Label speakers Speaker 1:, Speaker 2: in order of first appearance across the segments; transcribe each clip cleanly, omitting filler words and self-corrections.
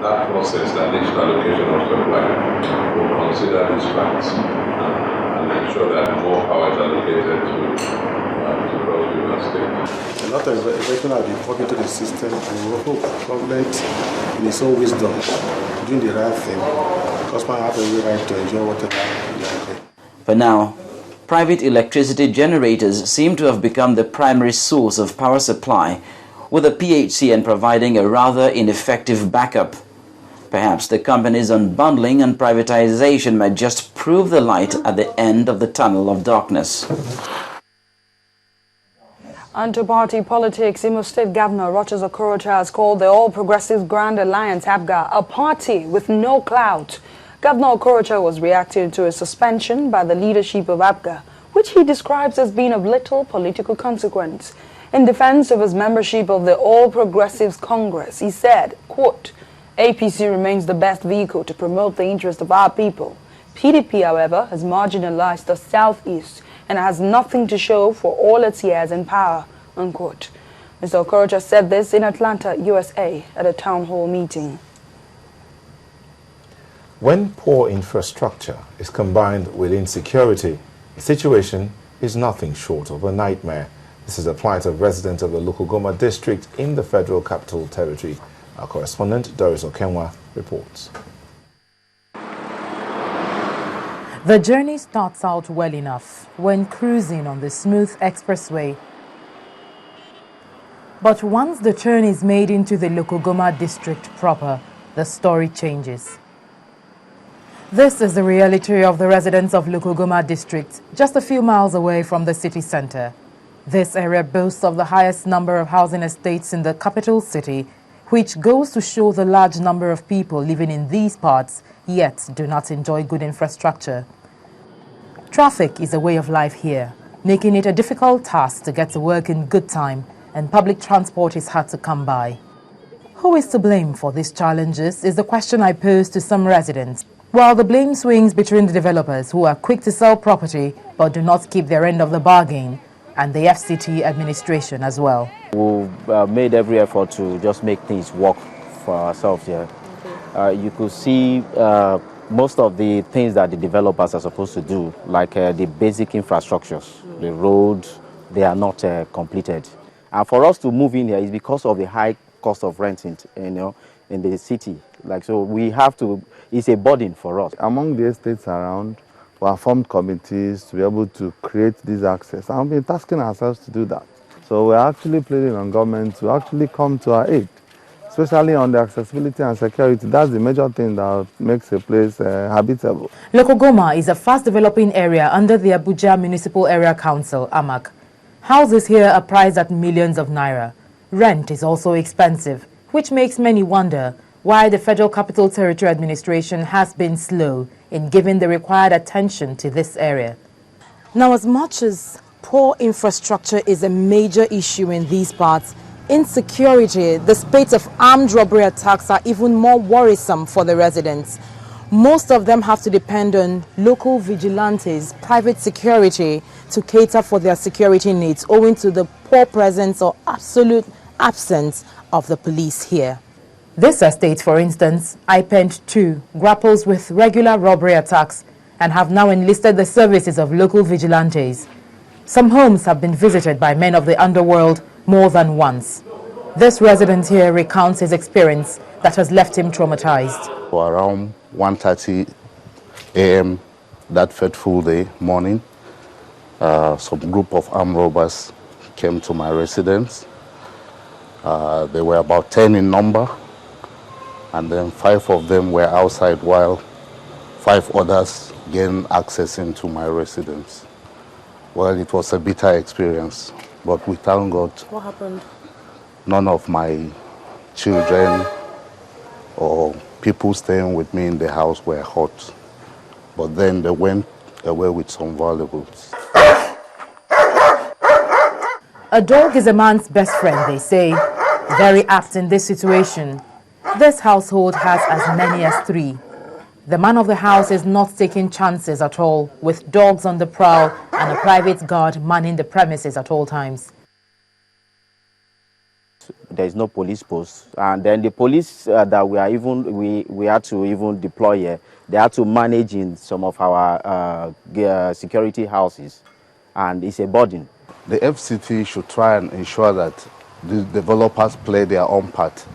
Speaker 1: that process that leads to allocation of supply will consider these facts and ensure that more power is allocated to Cross River State.
Speaker 2: A lot of investment have been put into the system, and we hope government, in its own wisdom, doing the right thing. Customers have every right to enjoy whatever they are.
Speaker 3: For now, private electricity generators seem to have become the primary source of power supply, with the PHCN providing a rather ineffective backup. Perhaps the company's unbundling and privatization might just prove the light at the end of the tunnel of darkness.
Speaker 4: Onto party politics, Imo State Governor Rochas Okorocha has called the All Progressives Grand Alliance APGA a party with no clout. Governor Okorocha was reacting to a suspension by the leadership of APGA, which he describes as being of little political consequence. In defense of his membership of the All Progressives Congress, he said, quote, APC remains the best vehicle to promote the interest of our people. PDP, however, has marginalized the Southeast and has nothing to show for all its years in power, unquote. Mr. Okorocha said this in Atlanta, USA, at a town hall meeting.
Speaker 5: When poor infrastructure is combined with insecurity, the situation is nothing short of a nightmare. This is the plight of residents of the Local Goma district in the Federal Capital Territory. Our correspondent, Doris Okenwa, reports.
Speaker 6: The journey starts out well enough when cruising on the smooth expressway. But once the turn is made into the Local Goma district proper, the story changes. This is the reality of the residents of Local Goma district, just a few miles away from the city center. This area boasts of the highest number of housing estates in the capital city, which goes to show the large number of people living in these parts, yet do not enjoy good infrastructure. Traffic is a way of life here, making it a difficult task to get to work in good time, and public transport is hard to come by. Who is to blame for these challenges is the question I pose to some residents, while the blame swings between the developers who are quick to sell property but do not keep their end of the bargain, and the FCT administration as well.
Speaker 7: We've made every effort to just make things work for ourselves here. You could see most of the things that the developers are supposed to do, like the basic infrastructures, the roads, they are not completed. And for us to move in here is because of the high cost of renting, in the city. So we have to, it's a burden for us.
Speaker 8: Among the estates around, we have formed committees to be able to create this access. And we've been tasking ourselves to do that. So we're actually pleading on government to actually come to our aid, especially on the accessibility and security. That's the major thing that makes a place habitable.
Speaker 6: Local Goma is a fast-developing area under the Abuja Municipal Area Council, AMAC. Houses here are priced at millions of naira. Rent is also expensive, which makes many wonder why the Federal Capital Territory Administration has been slow in giving the required attention to this area. Now, as much as poor infrastructure is a major issue in these parts, insecurity, the spate of armed robbery attacks are even more worrisome for the residents. Most of them have to depend on local vigilantes, private security, to cater for their security needs, owing to the poor presence or absolute absence of the police here. This estate, for instance, IPEND 2, grapples with regular robbery attacks and have now enlisted the services of local vigilantes. Some homes have been visited by men of the underworld more than once. This resident here recounts his experience that has left him traumatized.
Speaker 9: Around 1:30 a.m. that fateful day morning, some group of armed robbers came to my residence. They were about 10 in number, and then 5 of them were outside while 5 others gained access into my residence. Well, it was a bitter experience, but we thank God.
Speaker 4: What happened?
Speaker 9: None of my children or people staying with me in the house were hurt, but then they went away with some valuables.
Speaker 6: A dog is a man's best friend, they say. Very apt in this situation. This household has as many as 3. The man of the house is not taking chances at all, with dogs on the prowl and a private guard manning the premises at all times.
Speaker 7: there is no police post, and then the police that we had to even deploy here, they had to manage in some of our security houses, and it's a burden.
Speaker 9: The FCT should try and ensure that the developers play their own part.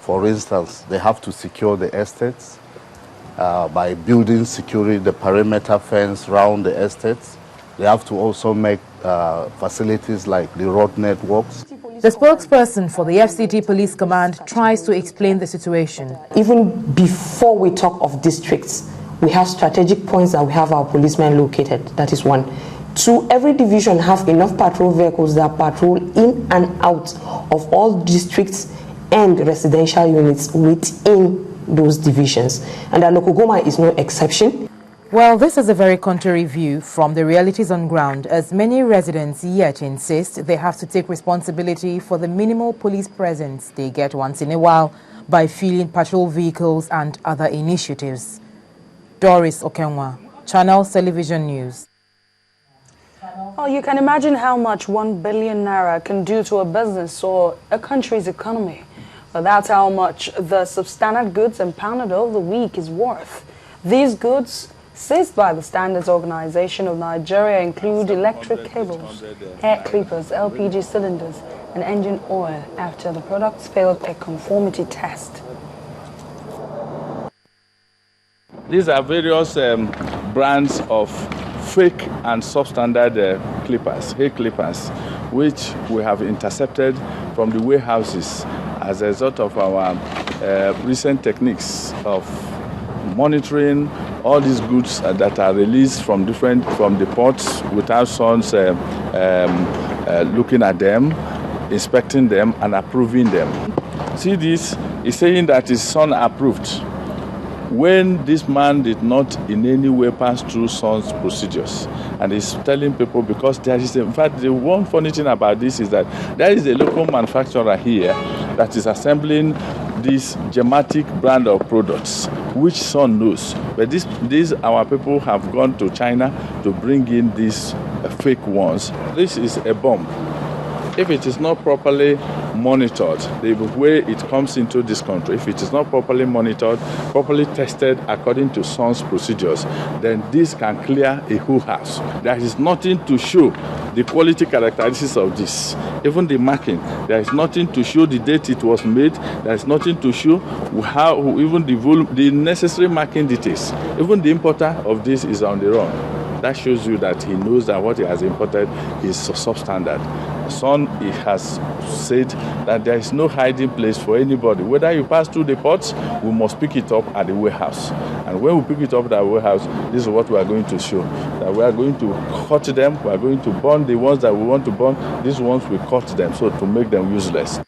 Speaker 9: For instance, they have to secure the estates by building security, the perimeter fence around the estates. They have to also make facilities like the road networks.
Speaker 6: The spokesperson for the FCT Police Command tries to explain the situation.
Speaker 10: Even before we talk of districts, we have strategic points that we have our policemen located. That is one. Two, every division have enough patrol vehicles that patrol in and out of all districts and residential units within those divisions. And Alokogoma is no exception.
Speaker 6: Well, this is a very contrary view from the realities on ground, as many residents yet insist they have to take responsibility for the minimal police presence they get once in a while by filling patrol vehicles and other initiatives. Doris Okenwa, Channels Television News.
Speaker 4: Well, you can imagine how much 1 billion naira can do to a business or a country's economy. But that's how much the substandard goods impounded over the week is worth. These goods, seized by the Standards Organization of Nigeria, include electric cables, hair clippers, LPG cylinders, and engine oil after the products failed a conformity test.
Speaker 11: These are various brands of fake and substandard clippers, hair clippers, which we have intercepted from the warehouses as a result of our recent techniques of monitoring all these goods that are released from the ports without SON's looking at them, inspecting them, and approving them. See, this is saying that it's SON approved, when this man did not in any way pass through SON's procedures. And he's telling people, because there is, in fact, the one funny thing about this is that there is a local manufacturer here that is assembling this Gematic brand of products, which SON knows. But these our people have gone to China to bring in these fake ones. This is a bomb. If it is not properly monitored, the way it comes into this country, if it is not properly monitored, properly tested according to SON's procedures, then this can clear a whole house. There is nothing to show the quality characteristics of this. Even the marking, there is nothing to show the date it was made. There is nothing to show how, even the necessary marking details. Even the importer of this is on the run. That shows you that he knows that what he has imported is substandard. SON has said that there is no hiding place for anybody. Whether you pass through the ports, we must pick it up at the warehouse. And when we pick it up at the warehouse, this is what we are going to show. That we are going to cut them, we are going to burn the ones that we want to burn. These ones we cut them, so to make them useless.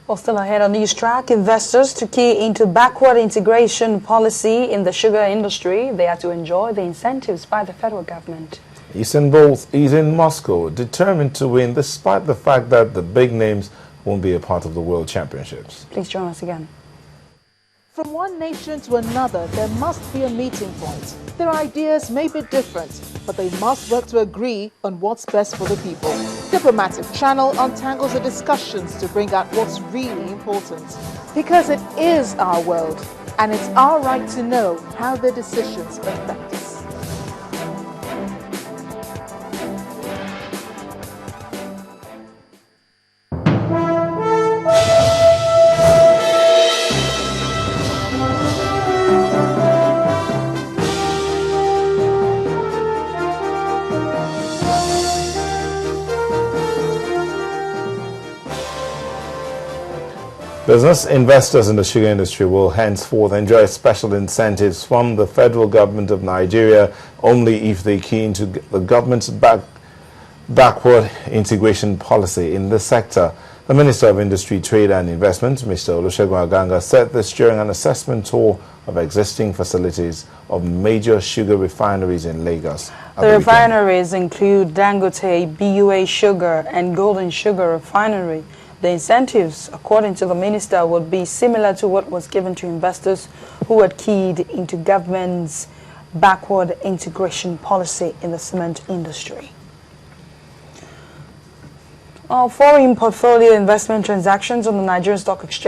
Speaker 4: Well, still ahead on News Track, investors to key into backward integration policy in the sugar industry. They are to enjoy the incentives by the federal government.
Speaker 5: Usain Bolt is in Moscow, determined to win despite the fact that the big names won't be a part of the World Championships.
Speaker 4: Please join us again.
Speaker 12: From one nation to another, there must be a meeting point. Their ideas may be different, but they must work to agree on what's best for the people. Diplomatic Channel untangles the discussions to bring out what's really important. Because it is our world, and it's our right to know how their decisions affect us.
Speaker 5: Business investors in the sugar industry will henceforth enjoy special incentives from the federal government of Nigeria only if they key into the government's backward integration policy in this sector. The Minister of Industry, Trade and Investment, Mr. Olusegun Aganga, said this during an assessment tour of existing facilities of major sugar refineries in Lagos.
Speaker 4: The refineries include Dangote, BUA Sugar and Golden Sugar Refinery. The incentives, according to the minister, would be similar to what was given to investors who had keyed into government's backward integration policy in the cement industry. Foreign portfolio investment transactions on the Nigerian Stock Exchange